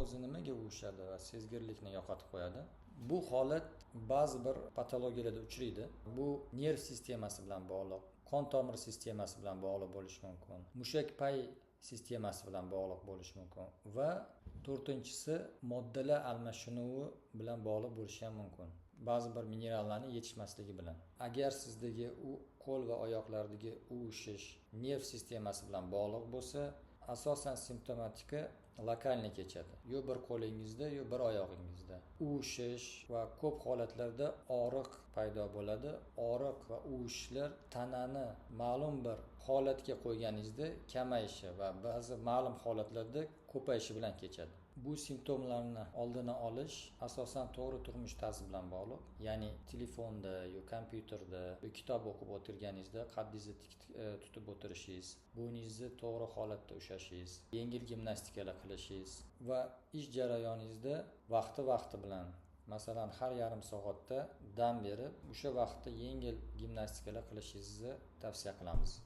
o'zi nimaga urishadi va sezgirlikni yo'qotib qo'yadi? Bu holat ba'zi bir patologiyalarda uchraydi. Bu nerv sistemasi bilan bog'liq, qon tomir sistemasi bilan bog'liq bo'lishi mumkin, mushak pay sistemasi bilan bog'liq bo'lishi mumkin va to'rtinchisi moddalar almashinuvi bilan bog'liq bo'lishi ham mumkin. Ba'zi bir minerallarning yetishmasligi bilan. Agar sizdagi u qo'l va oyoqlardagi uvishish nerv sistemasi bilan bog'liq bo'lsa, asosan simptomatika lokalniy kechadi. Yo bir qo'lingizda, yo bir oyog'ingizda uvishish va ko'p holatlarda og'riq paydo bo'ladi. Og'riq va uvishishlar tanani ma'lum bir holatga qo'yganingizda kamayishi va ba'zi ma'lum holatlarda ko'payishi bilan kechadi. Bu simptomlarni oldini olish asosan to'g'ri turmush tarzi bilan bog'liq. Ya'ni telefonda, yo kompyuterda, yo kitob o'qib o'tirganingizda qaddingizni tik tutib o'tirishingiz, bo'yningizni to'g'ri holatda ushlashingiz, yengil gimnastikalar qilishingiz va ish jarayoningizda vaqti bilan, masalan har yarim soatda dam berib, o'sha vaqtda yengil gimnastikalar qilishingizni tavsiya qilamiz.